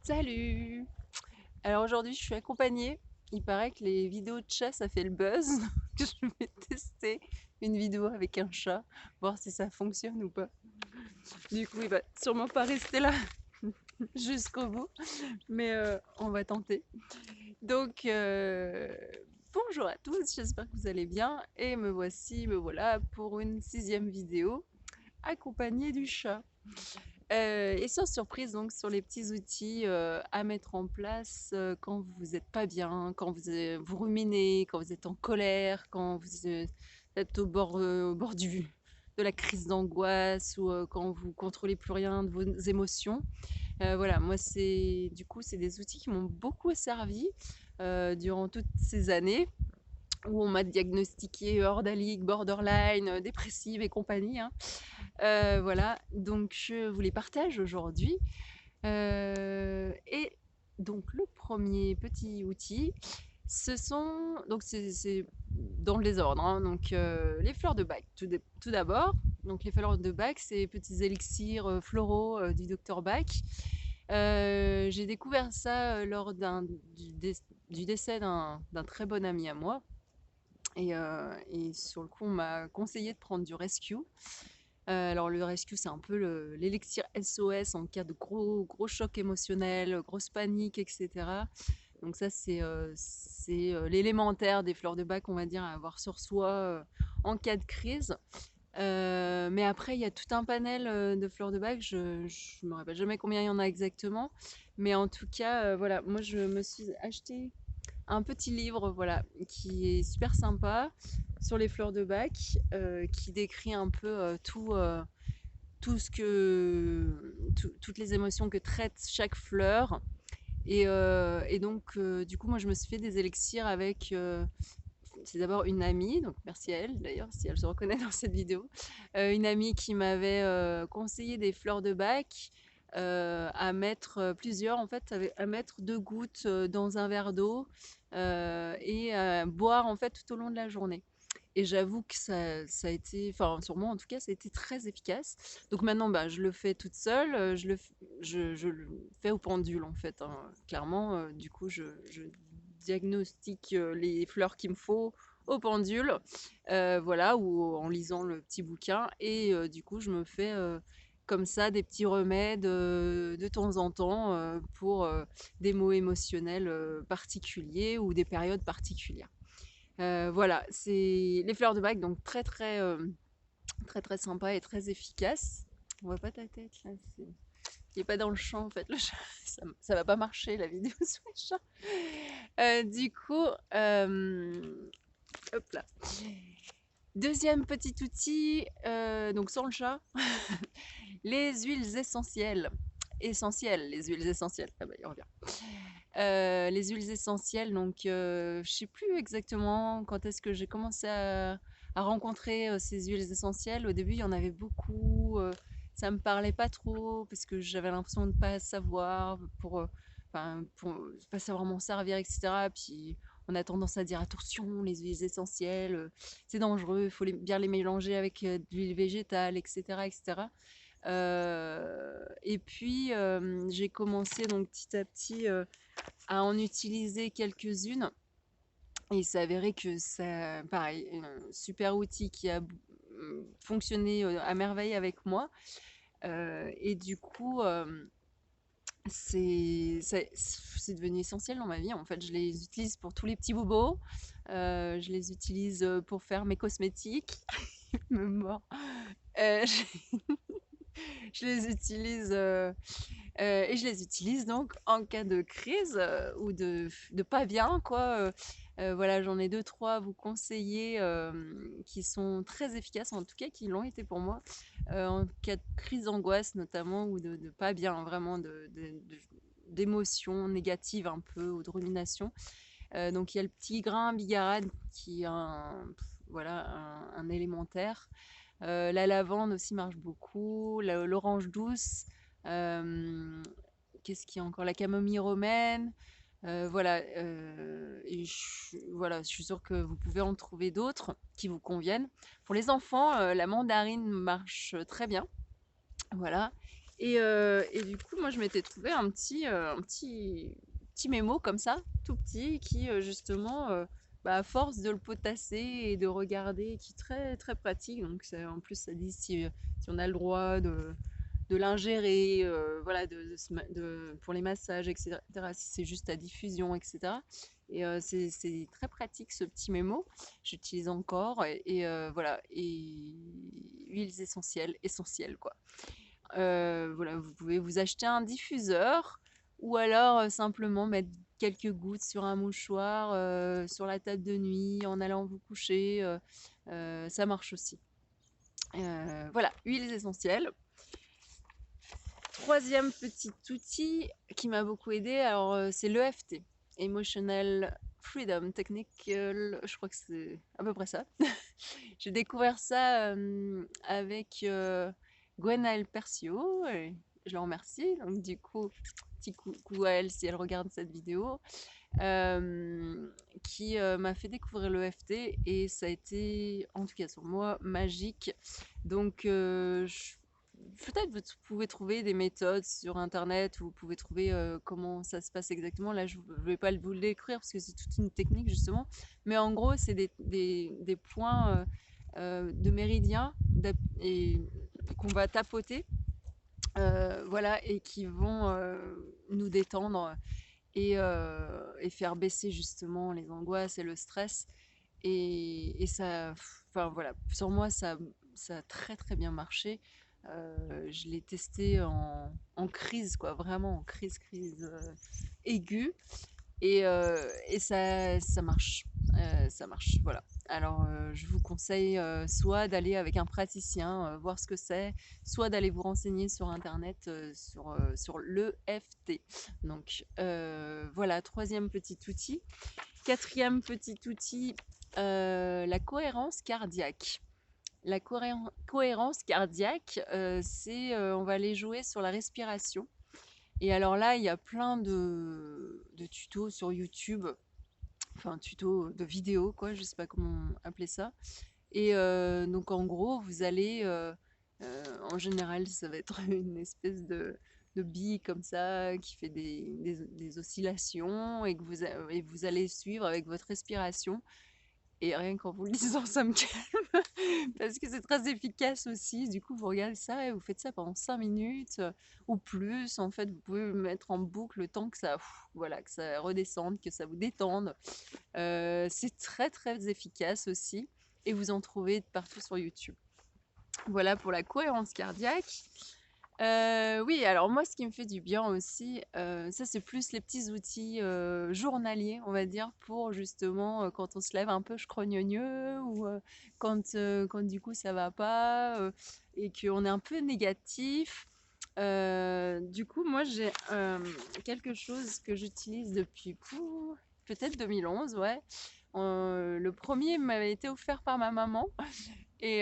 Salut! Alors aujourd'hui, je suis accompagnée. Il paraît que les vidéos de chat, ça fait le buzz. Donc je vais tester une vidéo avec un chat, voir si ça fonctionne ou pas. Du coup, il va sûrement pas rester là jusqu'au bout, mais on va tenter. Donc, bonjour à tous, j'espère que vous allez bien. Et me voilà pour une 6e vidéo accompagnée du chat. Et sans surprise, donc, sur les petits outils à mettre en place quand vous n'êtes pas bien, quand vous ruminez, quand vous êtes en colère, quand vous êtes au bord de la crise d'angoisse ou quand vous contrôlez plus rien de vos émotions. Voilà, moi, c'est des outils qui m'ont beaucoup servi durant toutes ces années où on m'a diagnostiqué hors de la ligue, borderline, dépressive et compagnie, hein. Voilà, donc je vous les partage aujourd'hui. Et donc le premier petit outil, ce sont donc c'est dans le désordre, hein, donc les fleurs de Bach. Tout d'abord, donc les fleurs de Bach, c'est petits élixirs floraux du docteur Bach. J'ai découvert ça lors du décès d'un très bon ami à moi. Et sur le coup, on m'a conseillé de prendre du Rescue. Alors le rescue, c'est un peu l'élixir SOS en cas de gros choc émotionnel, grosse panique, etc. Donc ça, c'est l'élémentaire des fleurs de bac, on va dire, à avoir sur soi en cas de crise. Mais après, il y a tout un panel de fleurs de bac. Je ne me rappelle jamais combien il y en a exactement. Mais en tout cas, voilà, moi, je me suis acheté un petit livre, voilà, qui est super sympa sur les fleurs de bac, qui décrit un peu toutes les émotions que traite chaque fleur. Et donc, du coup, moi, je me suis fait des élixirs avec. C'est d'abord une amie, donc merci à elle d'ailleurs, si elle se reconnaît dans cette vidéo. Une amie qui m'avait conseillé des fleurs de bac à mettre plusieurs, en fait, à mettre 2 gouttes dans un verre d'eau et à boire en fait tout au long de la journée. Et j'avoue que ça a été, enfin sur moi en tout cas, ça a été très efficace. Donc maintenant, bah, je le fais toute seule, je le fais au pendule en fait, hein, clairement. Du coup, je diagnostique les fleurs qu'il me faut au pendule, voilà, ou en lisant le petit bouquin. Et du coup, je me fais comme ça des petits remèdes de temps en temps pour des maux émotionnels particuliers ou des périodes particulières. Voilà, c'est les fleurs de bac, donc très sympa et très efficace. On voit pas ta tête là, il est pas dans le champ en fait, le chat. Ça va pas marcher la vidéo sur le chat. Du coup, hop là. Deuxième petit outil, donc sans le chat, les huiles essentielles. Essentielles, les huiles essentielles. Ah bah il revient. Les huiles essentielles, donc je sais plus exactement quand est-ce que j'ai commencé à rencontrer ces huiles essentielles. Au début, il y en avait beaucoup. Ça me parlait pas trop parce que j'avais l'impression de pas savoir pour pas savoir m'en servir, etc. Puis on a tendance à dire attention, les huiles essentielles, c'est dangereux, il faut bien les mélanger avec de l'huile végétale, etc., etc. Et puis j'ai commencé donc petit à petit à en utiliser quelques-unes. Et il s'est avéré que c'est pareil, un super outil qui a fonctionné à merveille avec moi. Et du coup, c'est devenu essentiel dans ma vie. En fait, je les utilise pour tous les petits bobos. Je les utilise pour faire mes cosmétiques. Me mord. Je, je les utilise et je les utilise donc en cas de crise ou de pas bien, quoi. Voilà, j'en ai deux, trois à vous conseiller qui sont très efficaces, en tout cas qui l'ont été pour moi, en cas de crise d'angoisse notamment ou de pas bien, vraiment d'émotions négatives un peu ou de rumination. Donc il y a le petit grain bigarade qui est voilà, un élémentaire. La lavande aussi marche beaucoup, l'orange douce. Qu'est-ce qu'il y a encore? La camomille romaine. Voilà, voilà, je suis sûre que vous pouvez en trouver d'autres qui vous conviennent. Pour les enfants, la mandarine marche très bien. Voilà. Et du coup, moi, je m'étais trouvé un petit mémo comme ça, tout petit, qui justement, à force de le potasser et de regarder, qui est très très pratique. Donc, en plus, ça dit si on a le droit de l'ingérer, voilà, pour les massages, etc. Si c'est juste à diffusion, etc. Et c'est très pratique ce petit mémo. J'utilise encore voilà. Et huiles essentielles quoi. Voilà, vous pouvez vous acheter un diffuseur ou alors simplement mettre quelques gouttes sur un mouchoir, sur la table de nuit en allant vous coucher. Ça marche aussi. Voilà, huiles essentielles. Troisième petit outil qui m'a beaucoup aidé, alors c'est l'EFT, Emotional Freedom Technique, je crois que c'est à peu près ça. J'ai découvert ça avec Gwenaëlle Percio, et je la remercie. Donc du coup, petit coucou à elle si elle regarde cette vidéo, qui m'a fait découvrir l'EFT et ça a été, en tout cas sur moi, magique. Donc peut-être vous pouvez trouver des méthodes sur internet, vous pouvez trouver comment ça se passe exactement. Là, je ne vais pas vous le décrire parce que c'est toute une technique justement. Mais en gros, c'est des points de méridien et qu'on va tapoter, voilà, et qui vont nous détendre et faire baisser justement les angoisses et le stress. Et ça, enfin voilà, sur moi, ça a très très bien marché. Je l'ai testé en crise, quoi, vraiment en crise aiguë. Et ça marche. Ça marche, voilà. Alors, je vous conseille soit d'aller avec un praticien, voir ce que c'est, soit d'aller vous renseigner sur Internet sur l'EFT. Donc, voilà, troisième petit outil. Quatrième petit outil, la cohérence cardiaque. La cohérence cardiaque, on va aller jouer sur la respiration. Et alors là, il y a plein de tutos sur YouTube, enfin tutos de vidéos, quoi, je sais pas comment appeler ça. Et donc en gros, vous allez, en général, ça va être une espèce de bille comme ça qui fait des oscillations et vous allez suivre avec votre respiration. Et rien qu'en vous le disant, ça me calme parce que c'est très efficace aussi. Du coup, vous regardez ça et vous faites ça pendant 5 minutes ou plus. En fait, vous pouvez le mettre en boucle le temps que voilà, que ça redescende, que ça vous détende. C'est très très efficace aussi et vous en trouvez partout sur YouTube. Voilà pour la cohérence cardiaque. Oui, alors moi, ce qui me fait du bien aussi, ça c'est plus les petits outils journaliers, on va dire, pour justement quand on se lève un peu scrogneugneux ou quand du coup ça va pas et qu'on est un peu négatif. Du coup, moi j'ai quelque chose que j'utilise depuis peut-être 2011, ouais. Le premier m'avait été offert par ma maman et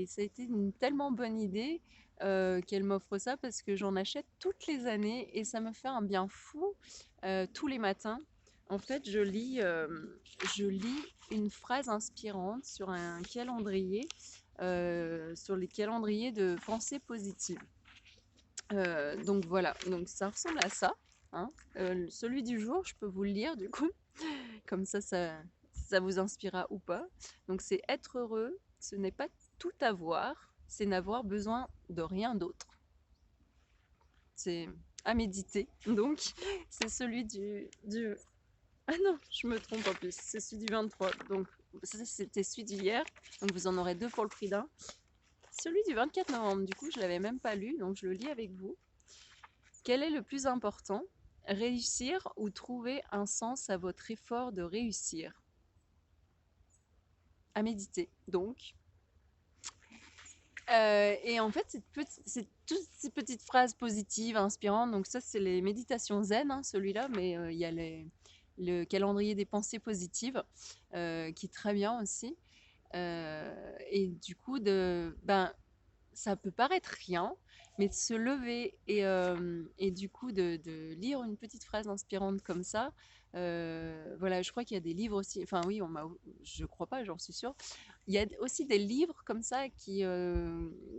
ça a été une tellement bonne idée qu'elle m'offre ça parce que j'en achète toutes les années et ça me fait un bien fou tous les matins. En fait, je lis une phrase inspirante sur un calendrier, sur les calendriers de pensée positive. Donc voilà, donc ça ressemble à ça, hein. Celui du jour, je peux vous le lire du coup, comme ça vous inspirera ou pas. Donc c'est être heureux, ce n'est pas tout avoir, c'est n'avoir besoin de rien d'autre. C'est à méditer. Donc c'est celui du... Ah non, je me trompe en plus, c'est celui du 23. Donc ça c'était celui d'hier, donc vous en aurez deux pour le prix d'un. Celui du 24 novembre, du coup je l'avais même pas lu, donc je le lis avec vous. Quel est le plus important? Réussir ou trouver un sens à votre effort de réussir? À méditer, donc. Et en fait, c'est toutes ces petites phrases positives, inspirantes. Donc ça, c'est les méditations zen, hein, celui-là, mais il y a le calendrier des pensées positives, qui est très bien aussi. Et du coup, ça peut paraître rien, mais de se lever et du coup de lire une petite phrase inspirante comme ça, voilà, je crois qu'il y a des livres aussi, enfin oui, je crois pas, j'en suis sûre. Il y a aussi des livres comme ça qui,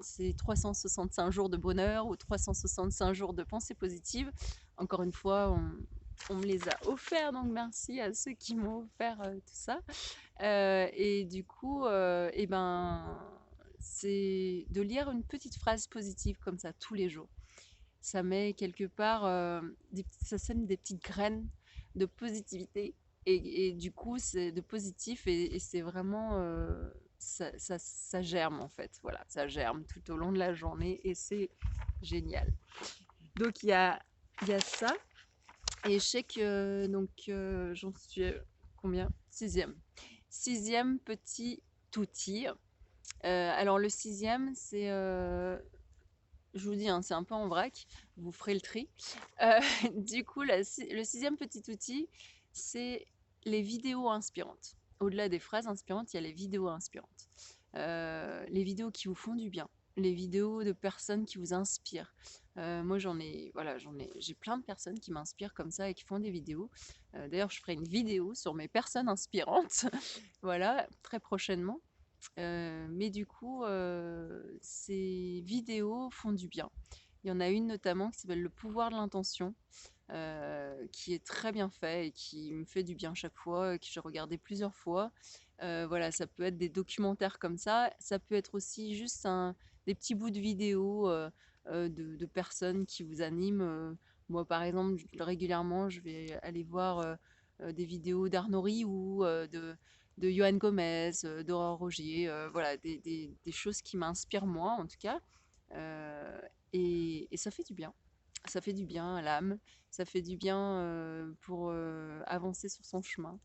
c'est 365 jours de bonheur ou 365 jours de pensée positive. Encore une fois, on me les a offerts, donc merci à ceux qui m'ont offert tout ça. Et du coup, et ben, c'est de lire une petite phrase positive comme ça tous les jours. Ça met quelque part, ça sème des petites graines de positivité. Et du coup, c'est de positif et c'est vraiment, ça germe en fait. Voilà, ça germe tout au long de la journée et c'est génial. Donc il y a ça. Et je sais que donc j'en suis combien? Sixième. Sixième petit outil. Alors le sixième, c'est, je vous dis, hein, c'est un peu en vrac, vous ferez le tri. Euh, du coup, le sixième petit outil, c'est les vidéos inspirantes. Au-delà des phrases inspirantes, il y a les vidéos inspirantes. Les vidéos qui vous font du bien, les vidéos de personnes qui vous inspirent. Moi, j'ai plein de personnes qui m'inspirent comme ça et qui font des vidéos. D'ailleurs, je ferai une vidéo sur mes personnes inspirantes, voilà, très prochainement. Mais du coup, ces vidéos font du bien. Il y en a une notamment qui s'appelle Le pouvoir de l'intention, qui est très bien fait et qui me fait du bien chaque fois, que j'ai regardé plusieurs fois. Voilà, ça peut être des documentaires comme ça peut être aussi juste des petits bouts de vidéos de personnes qui vous animent. Moi, par exemple, régulièrement, je vais aller voir des vidéos d'Arnaud ou de Johan Gomez, d'Aurore Rogier, voilà, des choses qui m'inspirent moi en tout cas. Euh, et ça fait du bien. Ça fait du bien à l'âme, ça fait du bien pour avancer sur son chemin.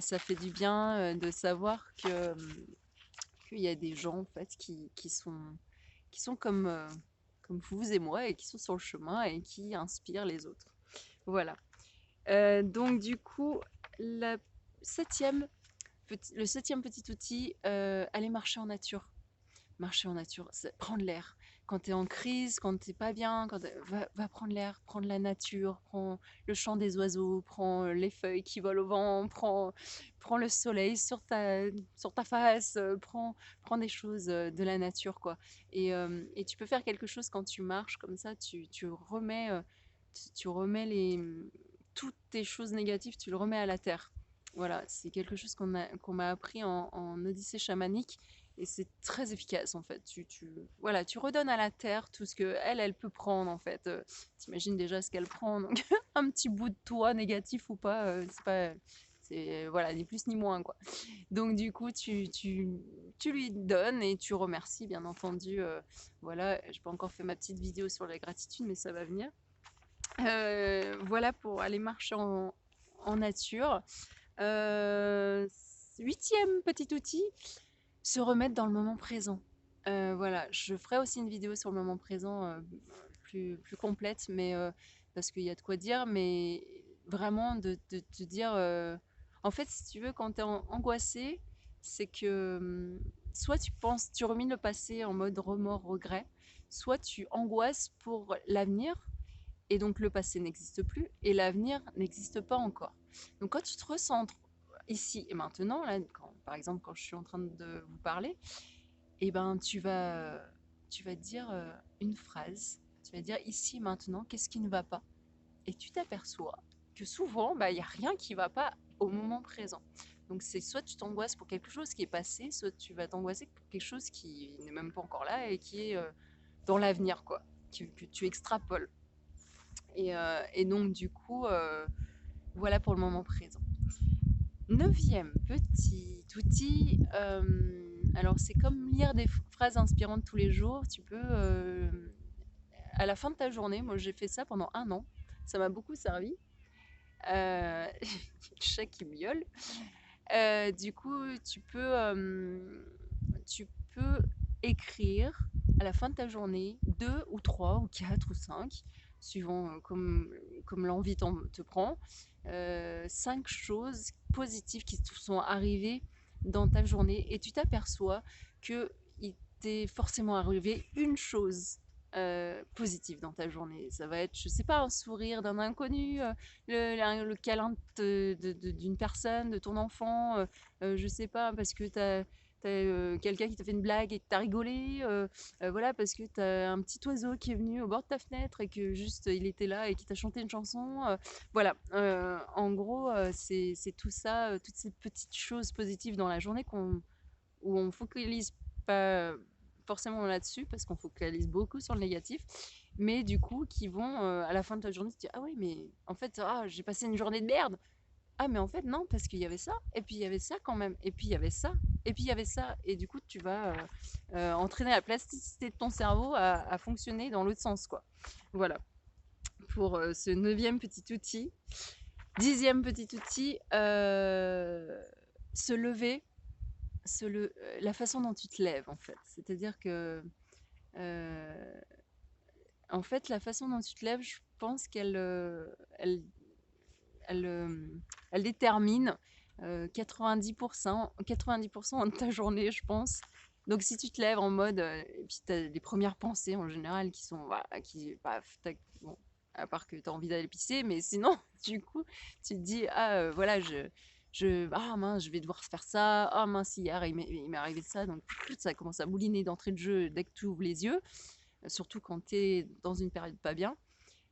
Ça fait du bien de savoir qu'il y a des gens en fait qui sont comme vous et moi et qui sont sur le chemin et qui inspirent les autres. Voilà. Donc du coup, la septième le septième petit outil, aller marcher en nature. Marcher en nature, c'est prendre l'air. Quand tu es en crise, quand tu pas bien, va prendre l'air, prendre la nature, prends le chant des oiseaux, prends les feuilles qui volent au vent, prends le soleil sur ta face, prends des choses de la nature, quoi. Et tu peux faire quelque chose quand tu marches comme ça, tu remets toutes tes choses négatives, tu le remets à la terre. Voilà, c'est quelque chose qu'on m'a appris en Odyssée chamanique et c'est très efficace en fait. Voilà, tu redonnes à la terre tout ce que elle peut prendre en fait. T'imagines déjà ce qu'elle prend, donc un petit bout de toi, négatif ou pas, c'est voilà, ni plus ni moins quoi. Donc du coup, tu lui donnes et tu remercies bien entendu. Voilà, j'ai pas encore fait ma petite vidéo sur la gratitude, mais ça va venir. Voilà pour aller marcher en nature. Euh, Huitième petit outil, se remettre dans le moment présent. Voilà, je ferai aussi une vidéo sur le moment présent plus complète, mais parce qu'il y a de quoi dire, mais vraiment de te dire, en fait, si tu veux, quand tu es angoissé, c'est que soit tu rumines le passé en mode remords, regret, soit tu angoisses pour l'avenir et donc le passé n'existe plus et l'avenir n'existe pas encore. Donc quand tu te recentres ici et maintenant, là, par exemple quand je suis en train de vous parler, eh ben, tu vas dire une phrase, tu vas dire ici et maintenant, qu'est-ce qui ne va pas? Et tu t'aperçois que souvent, bah, il n'y a rien qui ne va pas au moment présent. Donc c'est soit tu t'angoisses pour quelque chose qui est passé, soit tu vas t'angoisser pour quelque chose qui n'est même pas encore là et qui est dans l'avenir, quoi, que tu extrapoles. Et donc, du coup, voilà pour le moment présent. Neuvième petit outil, alors c'est comme lire des phrases inspirantes tous les jours. Tu peux, à la fin de ta journée, moi j'ai fait ça pendant 1 an, ça m'a beaucoup servi. Euh, le chat qui miaule. Du coup, tu peux écrire à la fin de ta journée 2 ou 3 ou 4 ou 5, suivant comme l'envie te prend, 5 choses positives qui te sont arrivées dans ta journée et tu t'aperçois que t'est forcément arrivé une chose positive dans ta journée. Ça va être, je sais pas, un sourire d'un inconnu, le câlin d'une personne, de ton enfant, je sais pas, parce que t'as quelqu'un qui t'a fait une blague et que t'as rigolé, voilà, parce que t'as un petit oiseau qui est venu au bord de ta fenêtre et que juste il était là et qui t'a chanté une chanson. Voilà, en gros, c'est tout ça, toutes ces petites choses positives dans la journée où on focalise pas forcément là-dessus parce qu'on focalise beaucoup sur le négatif, mais du coup qui vont à la fin de ta journée se dire ah oui mais en fait j'ai passé une journée de merde. Ah mais en fait non parce qu'il y avait ça et puis il y avait ça quand même et puis il y avait ça et puis il y avait ça et du coup tu vas entraîner la plasticité de ton cerveau à fonctionner dans l'autre sens quoi. Voilà pour ce 9e petit outil. 10e petit outil, se lever la façon dont tu te lèves en fait. C'est-à-dire que euh, en fait la façon dont tu te lèves, je pense elle, euh, elle détermine 90% de ta journée, je pense. Donc si tu te lèves en mode et puis tu as les premières pensées en général qui sont voilà, qui paf, bon, à part que tu as envie d'aller pisser, mais sinon du coup tu te dis voilà ah mince je vais devoir faire ça, ah mince hier il m'est arrivé ça, donc ça commence à mouliner d'entrée de jeu dès que tu ouvres les yeux, surtout quand tu es dans une période pas bien.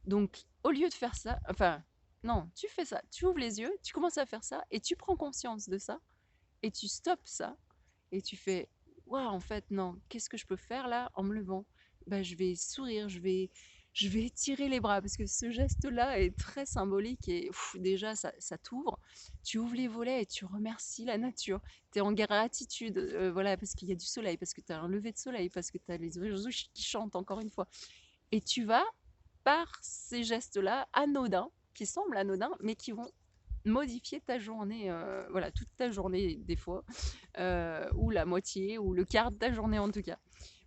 Donc au lieu de faire ça, enfin non, tu fais ça, tu ouvres les yeux, tu commences à faire ça et tu prends conscience de ça et tu stops ça et tu fais waouh en fait non, qu'est-ce que je peux faire là en me levant? Bah je vais sourire, je vais étirer les bras parce que ce geste-là est très symbolique et déjà ça t'ouvre. Tu ouvres les volets et tu remercies la nature. Tu es en gratitude, voilà, parce qu'il y a du soleil, parce que tu as un lever de soleil, parce que tu as les oiseaux qui chantent encore une fois. Et tu vas, par ces gestes-là, anodins, qui semblent anodins, mais qui vont modifier ta journée, voilà, toute ta journée des fois, ou la moitié, ou le quart de ta journée en tout cas.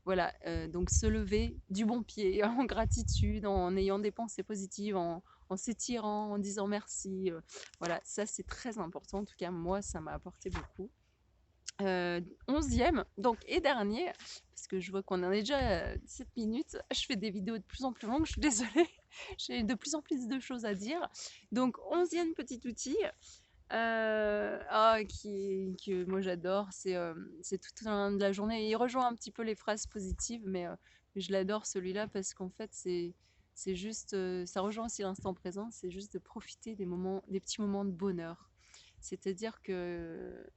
Voilà, donc se lever du bon pied, en gratitude, en ayant des pensées positives, en s'étirant, en disant merci. Voilà, ça c'est très important. En tout cas, moi, ça m'a apporté beaucoup. 11e, donc et dernier, parce que je vois qu'on en est déjà à 17 minutes. Je fais des vidéos de plus en plus longues, je suis désolée. J'ai de plus en plus de choses à dire. Donc 11e petit outil, que moi j'adore, c'est tout au long de la journée. Il rejoint un petit peu les phrases positives, mais je l'adore celui-là parce qu'en fait c'est juste, ça rejoint aussi l'instant présent, c'est juste de profiter des petits moments de bonheur. C'est-à-dire que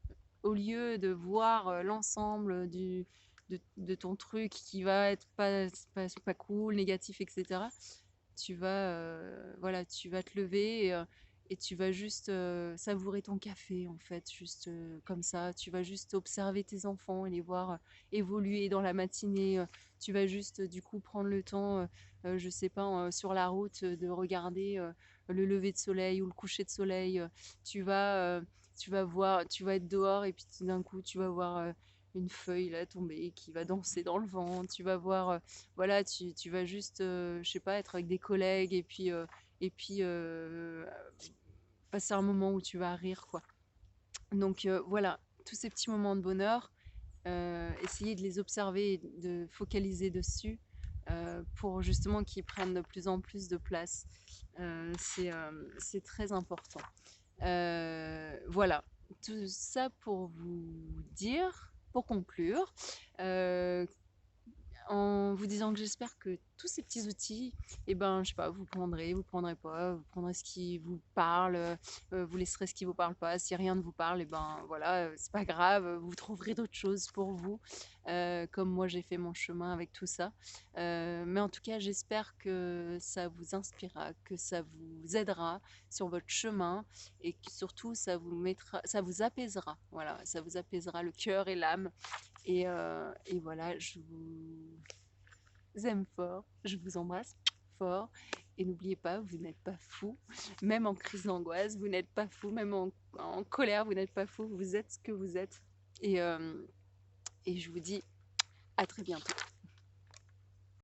au lieu de voir l'ensemble de ton truc qui va être pas cool, négatif, etc., voilà, tu vas te lever et tu vas juste savourer ton café, en fait, juste comme ça. Tu vas juste observer tes enfants et les voir évoluer dans la matinée. Tu vas juste, du coup, prendre le temps, je sais pas, sur la route, de regarder le lever de soleil ou le coucher de soleil. Tu vas, tu vas être dehors et puis tout d'un coup, tu vas voir une feuille là tomber qui va danser dans le vent. Tu vas voir voilà, tu vas juste, je sais pas, être avec des collègues et puis passer un moment où tu vas rire, quoi. Donc voilà, tous ces petits moments de bonheur, essayer de les observer et de focaliser dessus pour justement qu'ils prennent de plus en plus de place. C'est très important. Voilà, tout ça pour vous dire, pour conclure, euh, en vous disant que j'espère que tous ces petits outils, eh ben, je sais pas, vous prendrez pas, vous prendrez ce qui vous parle, vous laisserez ce qui vous parle pas. Si rien ne vous parle, eh ben voilà, c'est pas grave, vous trouverez d'autres choses pour vous, comme moi j'ai fait mon chemin avec tout ça. Mais en tout cas, j'espère que ça vous inspirera, que ça vous aidera sur votre chemin et que surtout ça vous apaisera. Voilà, ça vous apaisera le cœur et l'âme et voilà, je vous aime fort, je vous embrasse fort. Et n'oubliez pas, vous n'êtes pas fou. Même en crise d'angoisse, vous n'êtes pas fou. Même en colère, vous n'êtes pas fou. Vous êtes ce que vous êtes. Et, euh, et je vous dis à très bientôt.